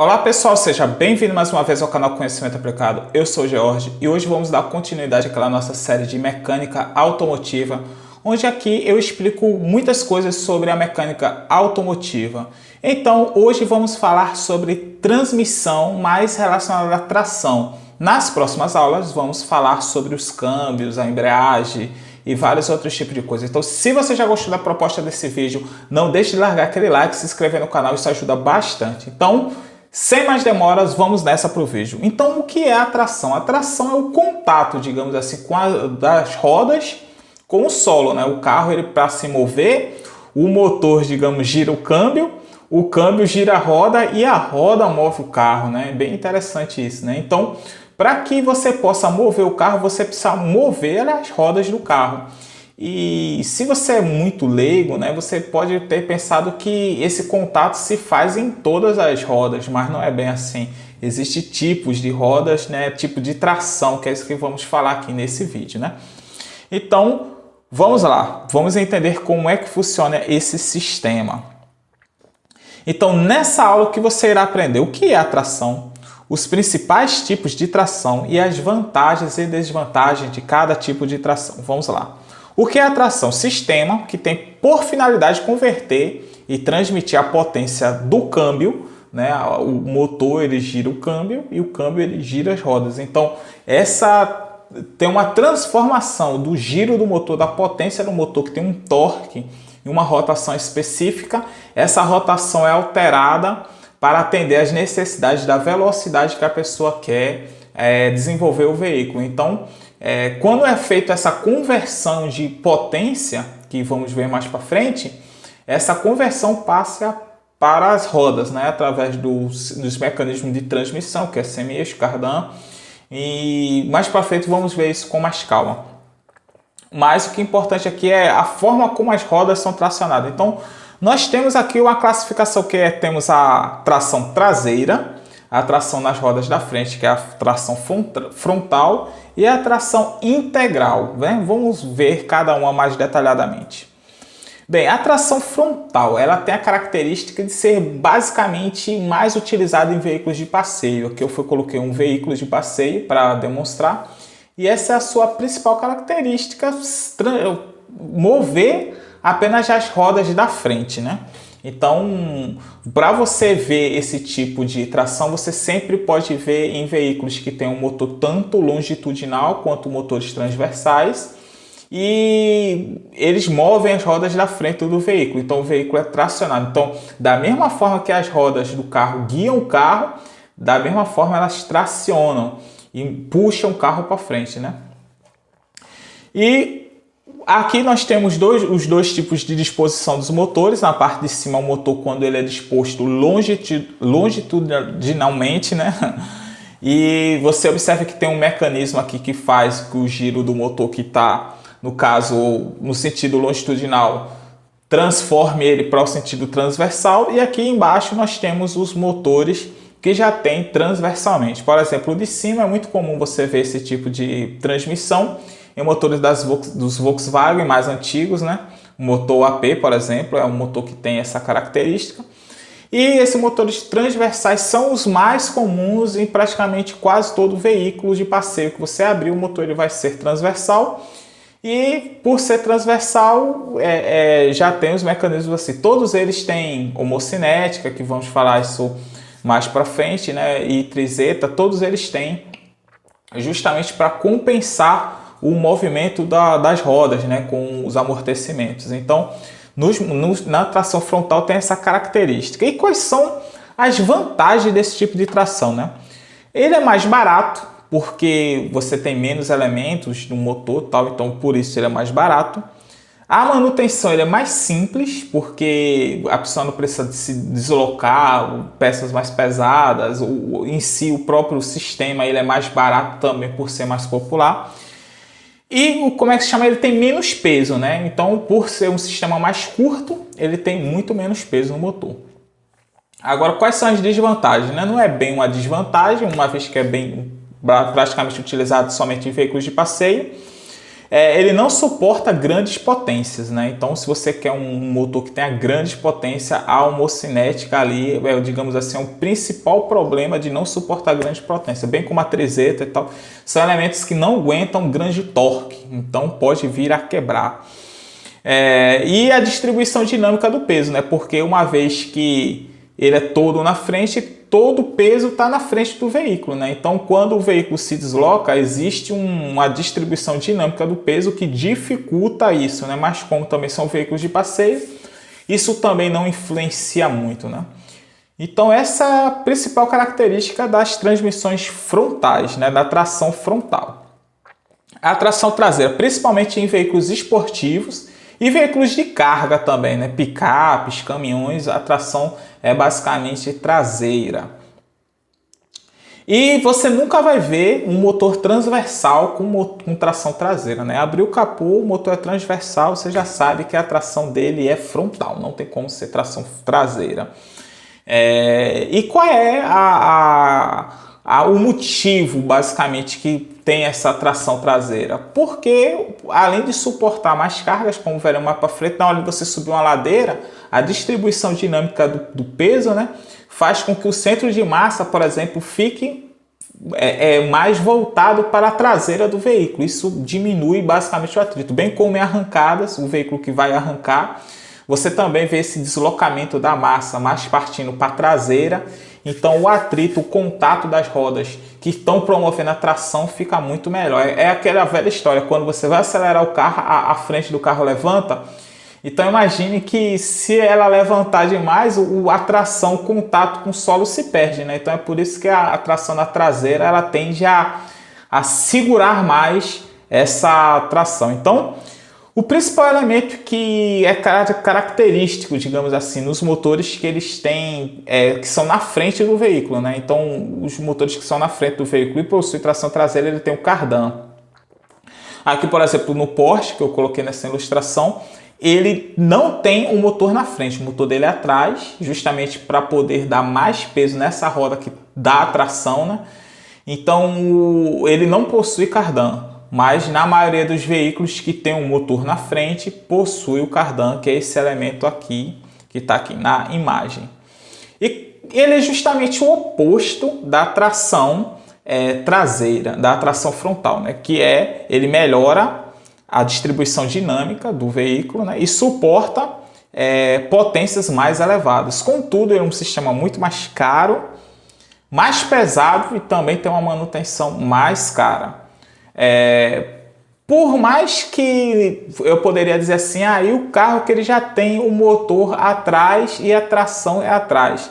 Olá pessoal, seja bem-vindo mais uma vez ao canal Conhecimento Aplicado. Eu sou o George e hoje vamos dar continuidade àquela nossa série de mecânica automotiva, onde aqui eu explico muitas coisas sobre a mecânica automotiva. Então hoje vamos falar sobre transmissão mais relacionada à tração. Nas próximas aulas vamos falar sobre os câmbios, a embreagem e vários outros tipos de coisas. Então, se você já gostou da proposta desse vídeo, não deixe de largar aquele like, se inscrever no canal, isso ajuda bastante. Então, sem mais demoras, vamos nessa para o vídeo. Então, o que é a tração? A tração é o contato, digamos assim, das rodas com o solo, né? O carro, ele para se mover, o motor, digamos, gira o câmbio gira a roda e a roda move o carro, né? Bem interessante isso, né? Então, para que você possa mover o carro, você precisa mover as rodas do carro. E se você é muito leigo, né, você pode ter pensado que esse contato se faz em todas as rodas, mas não é bem assim. Existem tipos de rodas, né, tipo de tração, que é isso que vamos falar aqui nesse vídeo, né? Então, vamos lá, vamos entender como é que funciona esse sistema. Então, nessa aula que você irá aprender o que é a tração, os principais tipos de tração e as vantagens e desvantagens de cada tipo de tração. Vamos lá. O que é a tração? Sistema que tem por finalidade converter e transmitir a potência do câmbio, né? O motor ele gira o câmbio e o câmbio ele gira as rodas. Então, essa tem uma transformação do giro do motor, da potência do motor, que tem um torque e uma rotação específica. Essa rotação é alterada para atender às necessidades da velocidade que a pessoa quer desenvolver o veículo. Então, quando é feita essa conversão de potência, que vamos ver mais para frente, essa conversão passa para as rodas, né, através dos mecanismos de transmissão, que é semi-eixo, cardan, e mais para frente vamos ver isso com mais calma. Mas o que é importante aqui é a forma como as rodas são tracionadas. Então, nós temos aqui uma classificação temos a tração traseira, a tração nas rodas da frente, que é a tração frontal, e a tração integral, né? Vamos ver cada uma mais detalhadamente. Bem, a tração frontal, ela tem a característica de ser basicamente mais utilizada em veículos de passeio. Aqui eu coloquei um veículo de passeio para demonstrar, e essa é a sua principal característica, mover apenas as rodas da frente, né? Então, para você ver esse tipo de tração, você sempre pode ver em veículos que tem um motor tanto longitudinal quanto motores transversais, e eles movem as rodas da frente do veículo. Então, o veículo é tracionado. Então, da mesma forma que as rodas do carro guiam o carro, da mesma forma elas tracionam e puxam o carro para frente, né? E aqui nós temos os dois tipos de disposição dos motores. Na parte de cima, o motor, quando ele é disposto longitudinalmente, né? E você observa que tem um mecanismo aqui que faz que o giro do motor, que está, no caso, no sentido longitudinal, transforme ele para o sentido transversal. E aqui embaixo nós temos os motores que já tem transversalmente. Por exemplo, o de cima é muito comum você ver esse tipo de transmissão em motores dos Volkswagen mais antigos, né? O motor AP, por exemplo, é um motor que tem essa característica. E esses motores transversais são os mais comuns em praticamente quase todo veículo de passeio que você abrir. O motor ele vai ser transversal, e por ser transversal já tem os mecanismos assim. Todos eles têm homocinética, que vamos falar isso mais para frente, né? E trizeta, todos eles têm justamente para compensar o movimento das rodas, né, com os amortecimentos. Então, na tração frontal tem essa característica. E quais são as vantagens desse tipo de tração, né? Ele é mais barato, porque você tem menos elementos no motor, tal, então por isso ele é mais barato. A manutenção ele é mais simples, porque a pessoa não precisa de se deslocar, peças mais pesadas, em si o próprio sistema ele é mais barato também por ser mais popular. E como é que se chama? Ele tem menos peso, né? Então, por ser um sistema mais curto, ele tem muito menos peso no motor. Agora, quais são as desvantagens, né? Não é bem uma desvantagem, uma vez que é praticamente utilizado somente em veículos de passeio. ele não suporta grandes potências, né? Então, se você quer um motor que tenha grandes potências, a homocinética ali, digamos assim, é o principal problema de não suportar grande potência, bem como a trizeta e tal. São elementos que não aguentam grande torque, então pode vir a quebrar. E a distribuição dinâmica do peso, né? Porque uma vez que ele é todo na frente, todo o peso está na frente do veículo, né? Então, quando o veículo se desloca, existe uma distribuição dinâmica do peso que dificulta isso, né? Mas como também são veículos de passeio, isso também não influencia muito, né? Então, essa é a principal característica das transmissões frontais, né? Da tração frontal. A tração traseira, principalmente em veículos esportivos e veículos de carga também, né? Picapes, caminhões, a tração é basicamente traseira. E você nunca vai ver um motor transversal com tração traseira, né? Abriu o capô, o motor é transversal, você já sabe que a tração dele é frontal, não tem como ser tração traseira. E qual é o motivo, basicamente, que tem essa tração traseira? Porque, além de suportar mais cargas, como veremos mais para frente, na hora de você subir uma ladeira, a distribuição dinâmica do peso, né, faz com que o centro de massa, por exemplo, fique mais voltado para a traseira do veículo. Isso diminui basicamente o atrito. Bem como em arrancadas, o veículo que vai arrancar, você também vê esse deslocamento da massa mais partindo para a traseira. Então o atrito, o contato das rodas que estão promovendo a tração fica muito melhor. É aquela velha história, quando você vai acelerar o carro, a frente do carro levanta. Então imagine que se ela levantar demais, a tração, o contato com o solo se perde, né? Então é por isso que a tração na traseira ela tende a segurar mais essa tração. Então o principal elemento que é característico, digamos assim, nos motores que eles têm, que são na frente do veículo, né? Então, os motores que são na frente do veículo e possuem tração traseira, ele tem o cardan. Aqui, por exemplo, no Porsche, que eu coloquei nessa ilustração, ele não tem um motor na frente, o motor dele é atrás, justamente para poder dar mais peso nessa roda que dá a tração, né? Então, ele não possui cardan. Mas na maioria dos veículos que tem um motor na frente, possui o cardan, que é esse elemento aqui, que está aqui na imagem. E ele é justamente o oposto da tração traseira, da tração frontal, né? Que ele melhora a distribuição dinâmica do veículo, né? E suporta potências mais elevadas. Contudo, ele é um sistema muito mais caro, mais pesado e também tem uma manutenção mais cara. Por mais que eu poderia dizer assim, e o carro que ele já tem o motor atrás e a tração é atrás.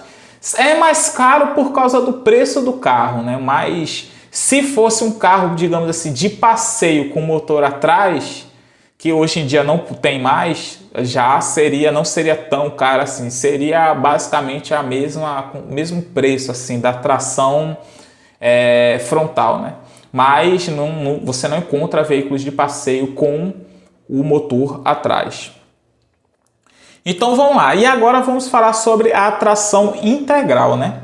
É mais caro por causa do preço do carro, né? Mas se fosse um carro, digamos assim, de passeio com motor atrás, que hoje em dia não tem mais, não seria tão caro assim. Seria basicamente o mesmo preço assim, da tração frontal, né? Mas você não encontra veículos de passeio com o motor atrás. Então vamos lá, e agora vamos falar sobre a tração integral, né?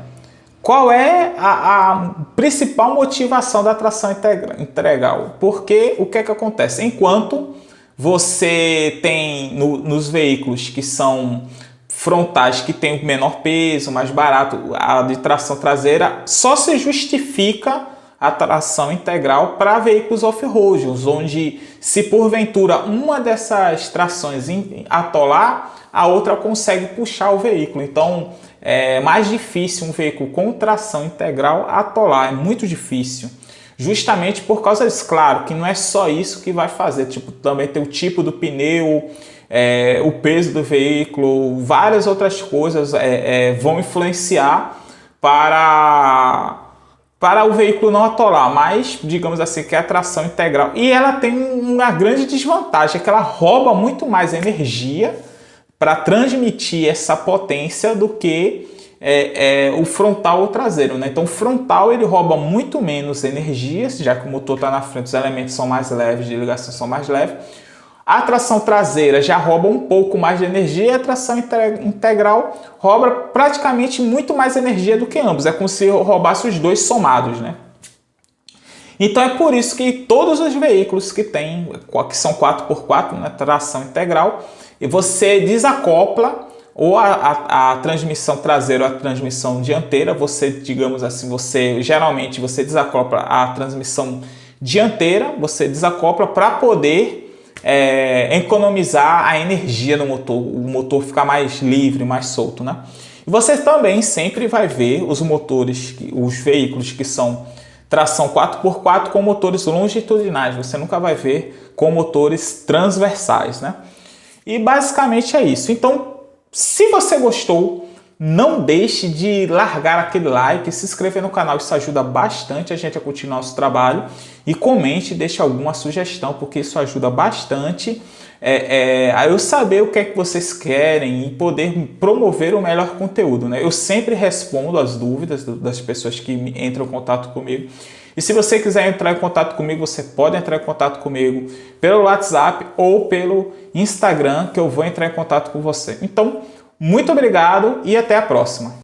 Qual é a principal motivação da tração integral? Porque o que é que acontece? Enquanto você tem nos veículos que são frontais, que tem o menor peso, mais barato, a de tração traseira, só se justifica a tração integral para veículos off-road, onde se porventura uma dessas trações atolar, a outra consegue puxar o veículo. Então é mais difícil um veículo com tração integral atolar, é muito difícil. Justamente por causa disso, claro, que não é só isso que vai fazer, também tem o tipo do pneu, o peso do veículo, várias outras coisas vão influenciar para o veículo não atolar, mas digamos assim que é a tração integral. E ela tem uma grande desvantagem, que ela rouba muito mais energia para transmitir essa potência do que o frontal ou traseiro, né? Então o frontal ele rouba muito menos energia, já que o motor está na frente, os elementos são mais leves, de ligação são mais leves. A tração traseira já rouba um pouco mais de energia e a tração integral rouba praticamente muito mais energia do que ambos. É como se roubasse os dois somados, né? Então é por isso que todos os veículos que são 4x4, né, tração integral, e você desacopla ou a transmissão traseira ou a transmissão dianteira, digamos assim, geralmente você desacopla a transmissão dianteira, você desacopla para poder economizar a energia no motor, o motor ficar mais livre, mais solto, né? E você também sempre vai ver os veículos que são tração 4x4 com motores longitudinais, você nunca vai ver com motores transversais, né? E basicamente é isso. Então, se você gostou, não deixe de largar aquele like, se inscrever no canal, isso ajuda bastante a gente a continuar nosso trabalho. E comente, deixe alguma sugestão, porque isso ajuda bastante a eu saber o que é que vocês querem e poder promover o melhor conteúdo, né? Eu sempre respondo as dúvidas das pessoas que entram em contato comigo. E se você quiser entrar em contato comigo, você pode entrar em contato comigo pelo WhatsApp ou pelo Instagram, que eu vou entrar em contato com você. Então, muito obrigado e até a próxima.